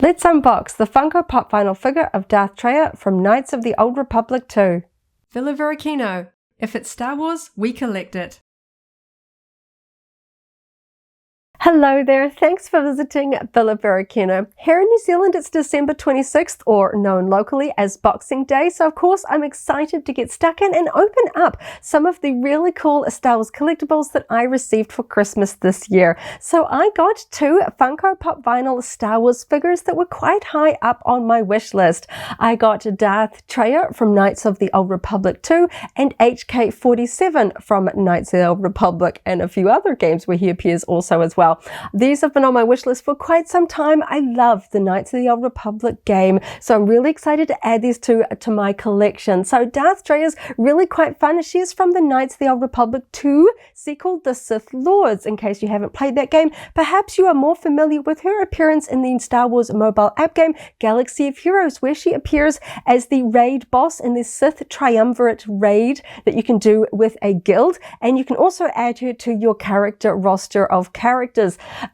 Let's unbox the Funko Pop vinyl figure of Darth Traya from Knights of the Old Republic 2. Villa Varykino. If it's Star Wars, we collect it. Hello there, thanks for visiting Villa Varykino. Here in New Zealand it's December 26th, or known locally as Boxing Day, so of course I'm excited to get stuck in and open up some of the really cool Star Wars collectibles that I received for Christmas this year. So I got two Funko Pop vinyl Star Wars figures that were quite high up on my wish list. I got Darth Traya from Knights of the Old Republic 2 and HK-47 from Knights of the Old Republic and a few other games where he appears also as well. These have been on my wish list for quite some time. I love the Knights of the Old Republic game, so I'm really excited to add these two to my collection. So Darth Traya is really quite fun. She is from the Knights of the Old Republic 2 sequel, The Sith Lords. In case you haven't played that game, perhaps you are more familiar with her appearance in the Star Wars mobile app game Galaxy of Heroes, where she appears as the raid boss in the Sith Triumvirate raid that you can do with a guild, and you can also add her to your character roster of characters,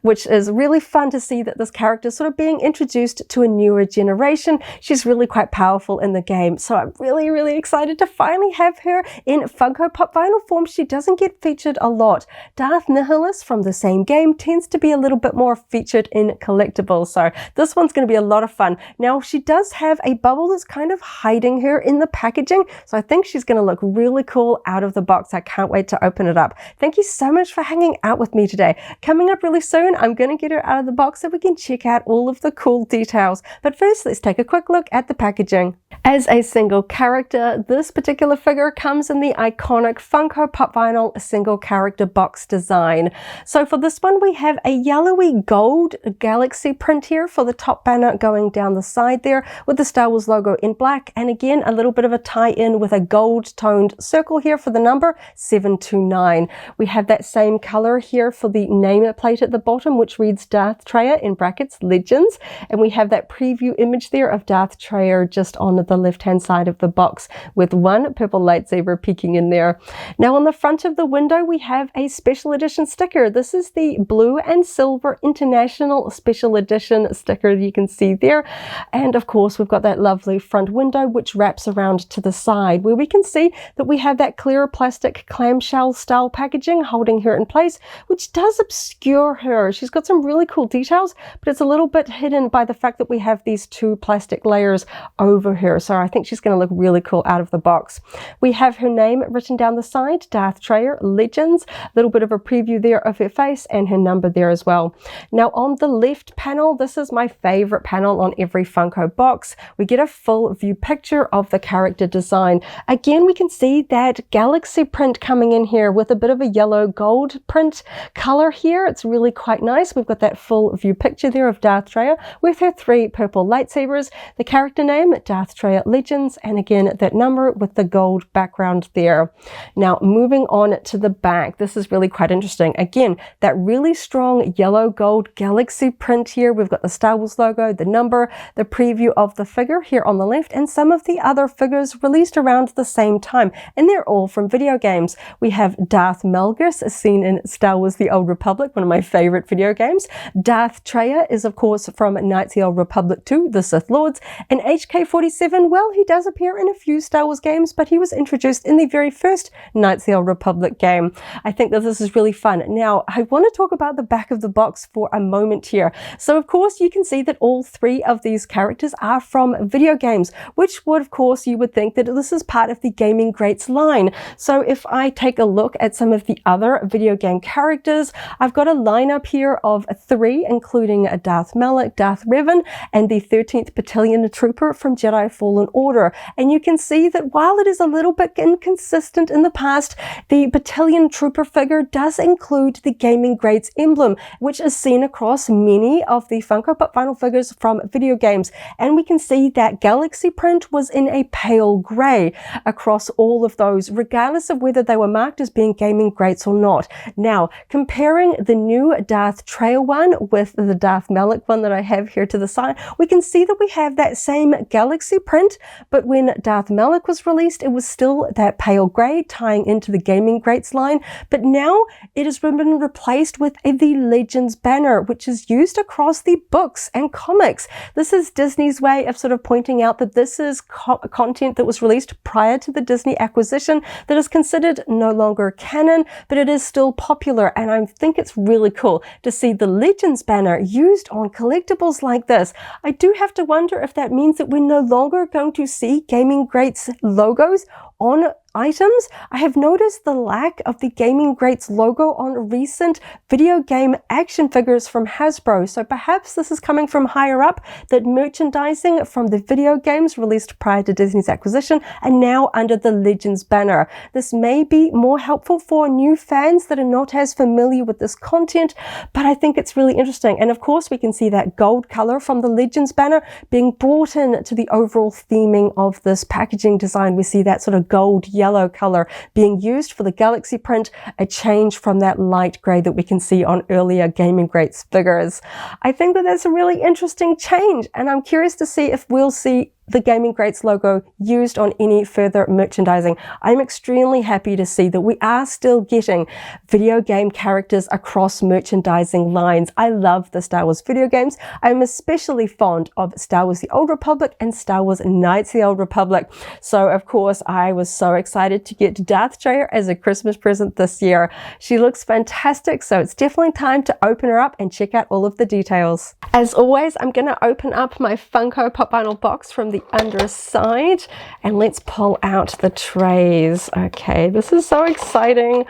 which is really fun to see that this character is sort of being introduced to a newer generation. She's really quite powerful in the game, so I'm really excited to finally have her in Funko Pop vinyl form. She doesn't get featured a lot. Darth Nihilus from the same game tends to be a little bit more featured in collectibles, so this one's going to be a lot of fun. Now, she does have a bubble that's kind of hiding her in the packaging, so I think she's going to look really cool out of the box. I can't wait to open it up. Thank you so much for hanging out with me today. Coming up really soon, I'm going to get her out of the box so we can check out all of the cool details. But first, let's take a quick look at the packaging. As a single character, this particular figure comes in the iconic Funko Pop vinyl single character box design. So for this one, we have a yellowy gold galaxy print here for the top banner going down the side there with the Star Wars logo in black, and again a little bit of a tie-in with a gold toned circle here for the number 729. We have that same color here for the name plate at the bottom, which reads Darth Traya in brackets Legends, and we have that preview image there of Darth Traya just on the left hand side of the box with one purple lightsaber peeking in there. Now on the front of the window we have a special edition sticker. This is the blue and silver international special edition sticker that you can see there, and of course we've got that lovely front window which wraps around to the side where we can see that we have that clear plastic clamshell style packaging holding her in place, which does obscure her. She's got some really cool details, but it's a little bit hidden by the fact that we have these two plastic layers over her, so I think she's going to look really cool out of the box. We have her name written down the side, Darth Traya Legends, a little bit of a preview there of her face and her number there as well. Now on the left panel, this is my favorite panel on every Funko box. We get a full view picture of the character design. Again, we can see that galaxy print coming in here with a bit of a yellow gold print color here. It's really quite nice. We've got that full view picture there of Darth Traya with her three purple lightsabers, the character name Darth Traya Legends, and again that number with the gold background there. Now moving on to the back, this is really quite interesting. Again, that really strong yellow gold galaxy print here. We've got the Star Wars logo, the number, the preview of the figure here on the left, and some of the other figures released around the same time, and they're all from video games. We have Darth Malgus, as seen in Star Wars The Old Republic, one of my favorite video games. Darth Traya is of course from Knights of the Old Republic 2, The Sith Lords, and HK-47, well, he does appear in a few Star Wars games, but he was introduced in the very first Knights of the Old Republic game. I think that this is really fun. Now, I want to talk about the back of the box for a moment here. So of course you can see that all three of these characters are from video games, which would of course you would think that this is part of the Gaming Greats line. So if I take a look at some of the other video game characters, I've got a lineup here of three, including Darth Malak, Darth Revan, and the 13th Battalion Trooper from Jedi Fallen Order. And you can see that while it is a little bit inconsistent in the past, the Battalion Trooper figure does include the Gaming Greats emblem, which is seen across many of the Funko Pop vinyl figures from video games. And we can see that galaxy print was in a pale grey across all of those, regardless of whether they were marked as being Gaming Greats or not. Now, comparing the new new Darth Traya one with the Darth Malak one that I have here to the side, we can see that we have that same galaxy print, but when Darth Malak was released, it was still that pale grey tying into the Gaming Greats line, but now it has been replaced with the Legends banner, which is used across the books and comics. This is Disney's way of sort of pointing out that this is content that was released prior to the Disney acquisition that is considered no longer canon, but it is still popular, and I think it's really cool to see the Legends banner used on collectibles like this. I do have to wonder if that means that we're no longer going to see Gaming Greats logos on items. I have noticed the lack of the Gaming Greats logo on recent video game action figures from Hasbro, so perhaps this is coming from higher up, that merchandising from the video games released prior to Disney's acquisition and now under the Legends banner. This may be more helpful for new fans that are not as familiar with this content, but I think it's really interesting. And of course we can see that gold color from the Legends banner being brought in to the overall theming of this packaging design. We see that sort of gold yellow color being used for the galaxy print, a change from that light gray that we can see on earlier Gaming Greats figures. I think that that's a really interesting change, and I'm curious to see if we'll see the Gaming Greats logo used on any further merchandising. I'm extremely happy to see that we are still getting video game characters across merchandising lines. I love the Star Wars video games. I'm especially fond of Star Wars The Old Republic and Star Wars Knights of the Old Republic. So of course I was so excited to get Darth Traya as a Christmas present this year. She looks fantastic, so it's definitely time to open her up and check out all of the details. As always, I'm going to open up my Funko Pop vinyl box from the underside, and let's pull out the trays. Okay, this is so exciting.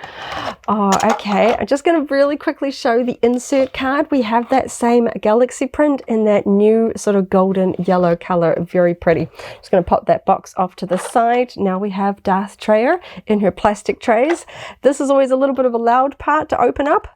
Oh, okay, I'm just going to really quickly show the insert card. We have that same galaxy print in that new sort of golden yellow color. Very pretty. Just going to pop that box off to the side. Now we have Darth Traya in her plastic trays. This is always a little bit of a loud part to open up.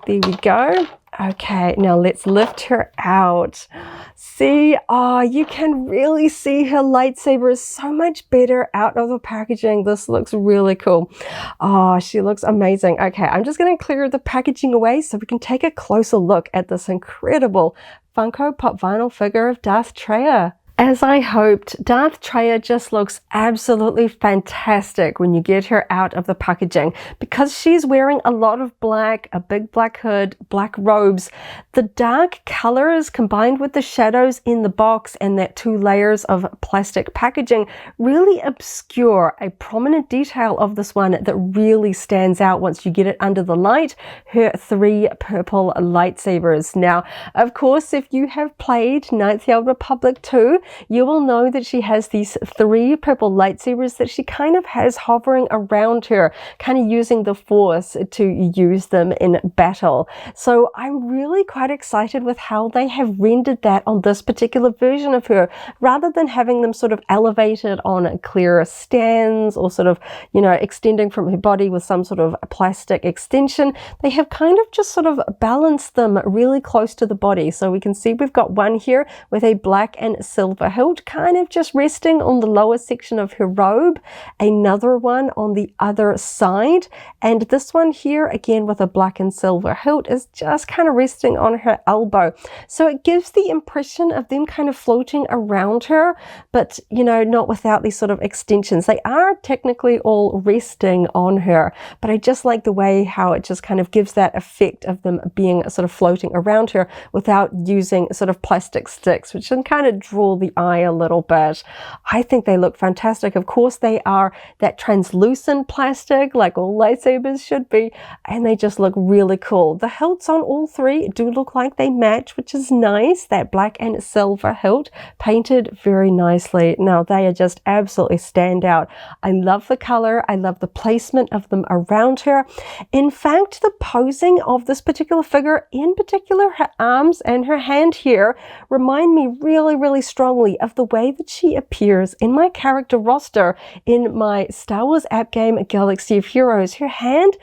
There we go. Okay, now let's lift her out. See, oh, you can really see her lightsaber is so much better out of the packaging. This looks really cool. Oh, she looks amazing. Okay, I'm just going to clear the packaging away so we can take a closer look at this incredible Funko Pop vinyl figure of Darth Traya. As I hoped, Darth Traya just looks absolutely fantastic when you get her out of the packaging, because she's wearing a lot of black, a big black hood, black robes. The dark colors combined with the shadows in the box and that 2 layers of plastic packaging really obscure a prominent detail of this one that really stands out once you get it under the light: her 3 purple lightsabers. Now, of course, if you have played Knights of the Old Republic 2, you will know that she has these 3 purple lightsabers that she kind of has hovering around her, kind of using the Force to use them in battle. So I'm really quite excited with how they have rendered that on this particular version of her, rather than having them sort of elevated on clearer stands or sort of, you know, extending from her body with some sort of plastic extension. They have kind of just sort of balanced them really close to the body. So we can see we've got one here with a black and silver hilt kind of just resting on the lower section of her robe, another one on the other side, and this one here again with a black and silver hilt is just kind of resting on her elbow. So it gives the impression of them kind of floating around her, but you know, not without these sort of extensions. They are technically all resting on her, but I just like the way how it just kind of gives that effect of them being sort of floating around her without using sort of plastic sticks, which can kind of draw the eye a little bit. I think they look fantastic. Of course, they are that translucent plastic like all lightsabers should be, and they just look really cool. The hilts on all 3 do look like they match, which is nice. That black and silver hilt painted very nicely. Now they are just absolutely stand out. I love the color. I love the placement of them around her. In fact, the posing of this particular figure, in particular her arms and her hand here, remind me really strongly strongly of the way that she appears in my character roster in my Star Wars app game Galaxy of Heroes. Her hand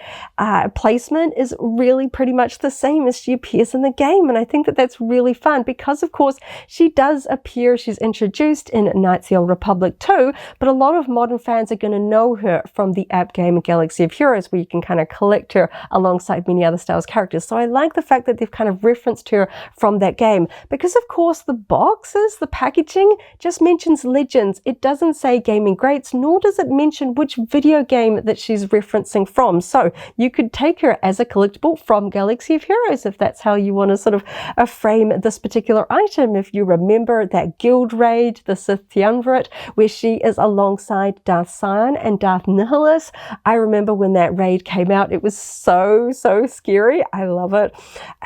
placement is really pretty much the same as she appears in the game, and I think that that's really fun because, of course, she does appear, she's introduced in Knights of the Old Republic 2, but a lot of modern fans are going to know her from the app game Galaxy of Heroes, where you can kind of collect her alongside many other Star Wars characters. So I like the fact that they've kind of referenced her from that game because, of course, the boxes, the packaging just mentions Legends. It doesn't say Gaming Greats, nor does it mention which video game that she's referencing from. So you could take her as a collectible from Galaxy of Heroes if that's how you want to sort of frame this particular item. If you remember that guild raid, the Sith Triumvirate, where she is alongside Darth Sion and Darth Nihilus. I remember when that raid came out, it was so scary. I love it.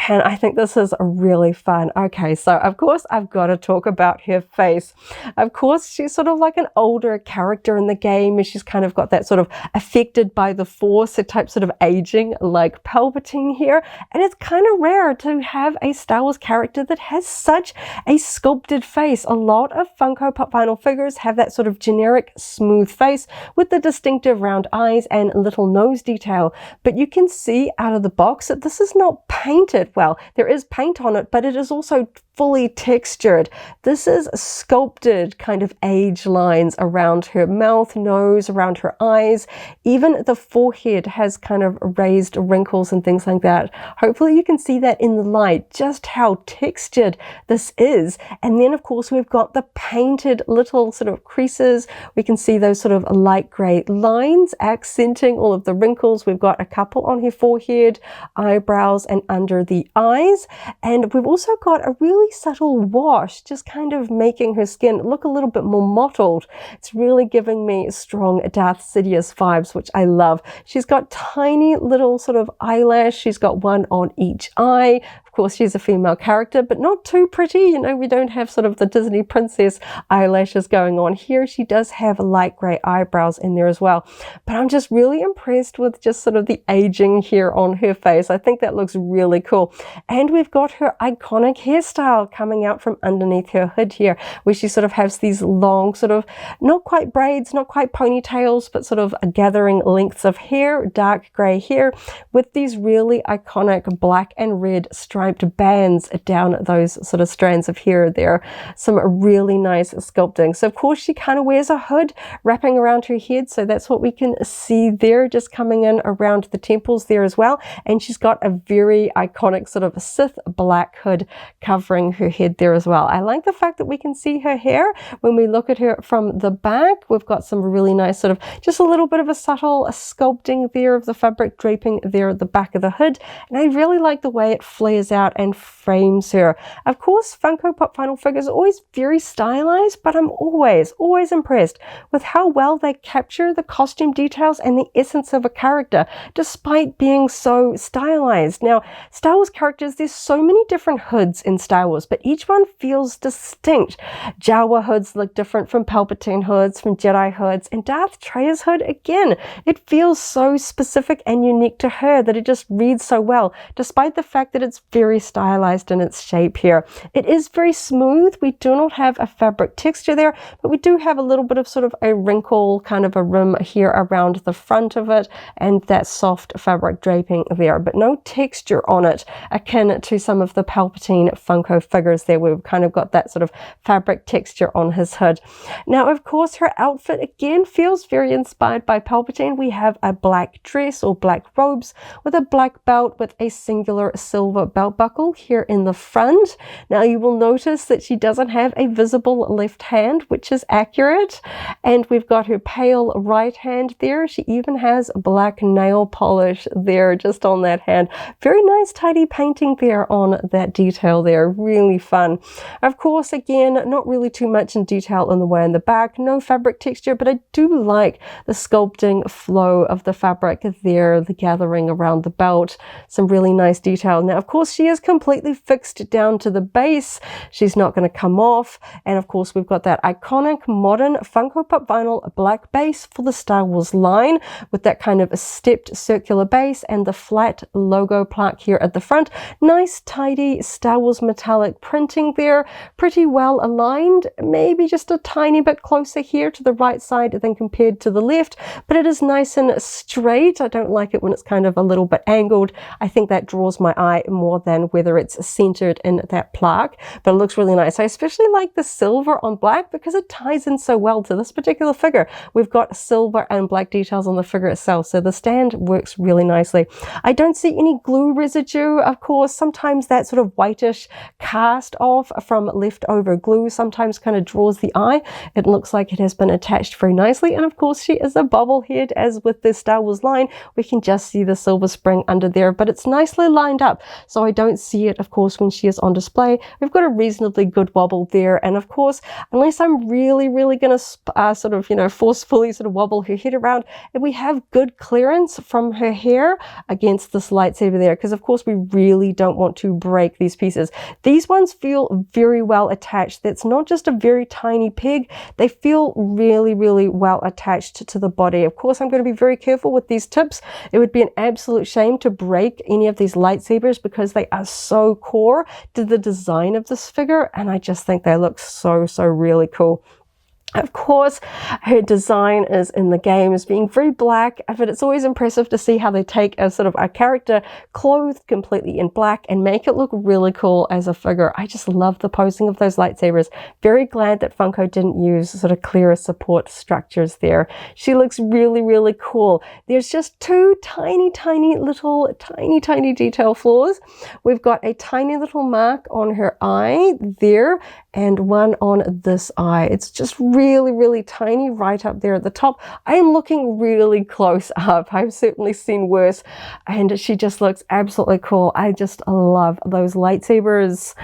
And I think this is really fun. Okay, so of course I've got to talk about her face. Of course, she's sort of like an older character in the game, and she's kind of got that sort of affected by the Force, a type sort of aging like Palpatine here. And it's kind of rare to have a Star Wars character that has such a sculpted face. A lot of Funko Pop vinyl figures have that sort of generic smooth face with the distinctive round eyes and little nose detail. But you can see out of the box that this is not painted. Well, there is paint on it, but it is also fully textured. This is sculpted kind of age lines around her mouth, nose, around her eyes. Even the forehead has kind of raised wrinkles and things like that. Hopefully you can see that in the light, just how textured this is. And then of course we've got the painted little sort of creases. We can see those sort of light grey lines accenting all of the wrinkles. We've got a couple on her forehead, eyebrows, and under the eyes. And we've also got a really subtle wash, just kind of making her skin look a little bit more mottled. It's really giving me strong Darth Sidious vibes, which I love. She's got tiny little sort of eyelash. She's got one on each eye. Of course, she's a female character, but not too pretty. You know, we don't have sort of the Disney princess eyelashes going on here. She does have light grey eyebrows in there as well. But I'm just really impressed with just sort of the aging here on her face. I think that looks really cool. And we've got her iconic hairstyle coming out from underneath her hood here, where she sort of has these long sort of, not quite braids, not quite ponytails, but sort of gathering lengths of hair, dark grey hair, with these really iconic black and red striped bands down those sort of strands of hair there. Some really nice sculpting. So of course she kind of wears a hood wrapping around her head, so that's what we can see there, just coming in around the temples there as well. And she's got a very iconic sort of Sith black hood covering her head there as well. I like the fact that we can see her hair when we look at her from the back. We've got some really nice sort of, just a little bit of a subtle sculpting there of the fabric draping there at the back of the hood. And I really like the way it flares out and frames her. Of course, Funko Pop vinyl figures are always very stylized, but I'm always impressed with how well they capture the costume details and the essence of a character, despite being so stylized. Now, Star Wars characters, there's so many different hoods in Star Wars, but each one feels distinct. Jawa hoods look different from Palpatine hoods, from Jedi hoods, and Darth Traya's hood, again, it feels so specific and unique to her that it just reads so well, despite the fact that it's very stylized in its shape here. It is very smooth. We do not have a fabric texture there, but we do have a little bit of sort of a wrinkle, kind of a rim here around the front of it, and that soft fabric draping there, but no texture on it, akin to some of the Palpatine Funko figures there. We've kind of got that sort of fabric texture on his hood. Now, of course, her outfit again feels very inspired by Palpatine. We have a black dress or black robes with a black belt with a singular silver belt buckle here in the front. Now you will notice that she doesn't have a visible left hand, which is accurate, and we've got her pale right hand there. She even has black nail polish there just on that hand. Very nice tidy painting there on that detail there. Really fun. Of course, again, not really too much in detail in the way in the back, no fabric texture, but I do like the sculpting flow of the fabric there, the gathering around the belt, some really nice detail. Now, of course, she is completely fixed down to the base. She's not going to come off. And of course, we've got that iconic modern Funko Pop vinyl black base for the Star Wars line with that kind of a stepped circular base and the flat logo plaque here at the front. Nice, tidy Star Wars metallic printing there. Pretty well well aligned, maybe just a tiny bit closer here to the right side than compared to the left, but it is nice and straight. I don't like it when it's kind of a little bit angled. I think that draws my eye more than whether it's centered in that plaque, but it looks really nice. I especially like the silver on black because it ties in so well to this particular figure. We've got silver and black details on the figure itself, so the stand works really nicely. I don't see any glue residue. Of course, sometimes that sort of whitish cast off from leftover glue sometimes kind of draws the eye. It looks like it has been attached very nicely, and of course she is a bobblehead. As with the Star Wars line, we can just see the silver spring under there, but it's nicely lined up, so I don't see it, of course, when she is on display. We've got a reasonably good wobble there, and of course, unless I'm really going to sort of, you know, forcefully sort of wobble her head around, and we have good clearance from her hair against this lightsaber there, because of course we really don't want to break these pieces. These ones feel very well attached. That's not just a very tiny peg. They feel really well attached to the body. Of course, I'm going to be very careful with these tips. It would be an absolute shame to break any of these lightsabers because they are so core to the design of this figure, and I just think they look so really cool. Of course, her design is in the game as being very black, but it's always impressive to see how they take a sort of a character clothed completely in black and make it look really cool as a figure. I just love the posing of those lightsabers. Very glad that Funko didn't use sort of clearer support structures there. She looks really cool. There's just two tiny little detail flaws. We've got a tiny little mark on her eye there and one on this eye. It's just really tiny right up there at the top. I am looking really close up. I've certainly seen worse, and she just looks absolutely cool. I just love those lightsabers.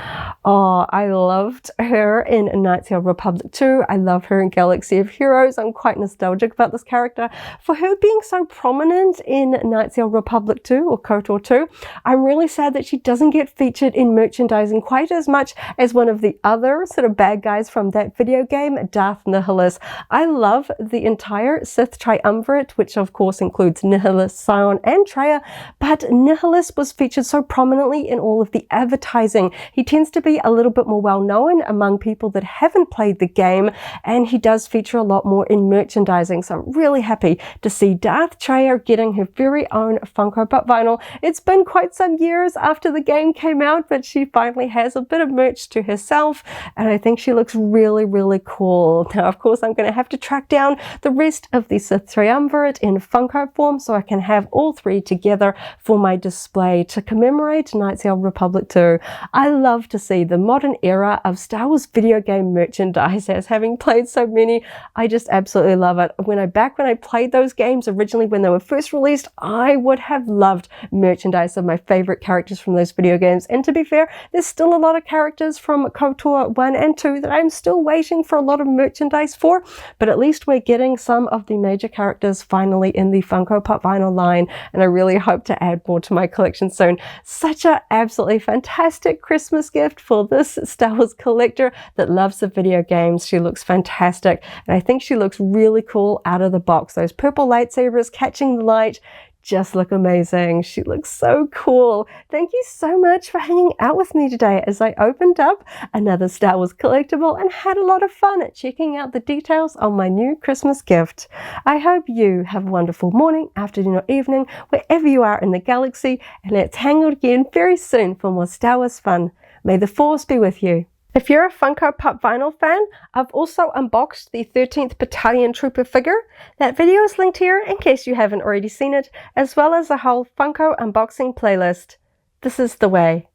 Oh, I loved her in Knights of the Republic 2. I love her in Galaxy of Heroes. I'm quite nostalgic about this character. For her being so prominent in Knights of the Republic 2 or KOTOR 2, I'm really sad that she doesn't get featured in merchandising quite as much as one of the other sort of bad guys from that video game, Darth Nihilus. I love the entire Sith triumvirate, which of course includes Nihilus, Scion, and Traya, but Nihilus was featured so prominently in all of the advertising. He tends to be a little bit more well known among people that haven't played the game, and he does feature a lot more in merchandising, so I'm really happy to see Darth Traya getting her very own Funko Pop vinyl. It's been quite some years after the game came out, but she finally has a bit of merch to herself, and I think she looks really cool. Now, of course, I'm going to have to track down the rest of the Sith triumvirate in Funko form so I can have all three together for my display to commemorate Knights of the Republic 2. I love to see the modern era of Star Wars video game merchandise, as having played so many, I just absolutely love it. Back when I played those games originally when they were first released, I would have loved merchandise of my favorite characters from those video games, and to be fair, there's still a lot of characters from KOTOR 1 and 2 that I'm still waiting for a lot of merchandise for, but at least we're getting some of the major characters finally in the Funko Pop vinyl line, and I really hope to add more to my collection soon. Such an absolutely fantastic Christmas gift for this Star Wars collector that loves the video games. She looks fantastic, and I think she looks really cool out of the box. Those purple lightsabers catching the light just look amazing. She looks so cool. Thank you so much for hanging out with me today as I opened up another Star Wars collectible and had a lot of fun checking out the details on my new Christmas gift. I hope you have a wonderful morning, afternoon, or evening, wherever you are in the galaxy, and let's hang out again very soon for more Star Wars fun. May the Force be with you. If you're a Funko Pop vinyl fan, I've also unboxed the 13th Battalion Trooper figure. That video is linked here in case you haven't already seen it, as well as a whole Funko unboxing playlist. This is the way.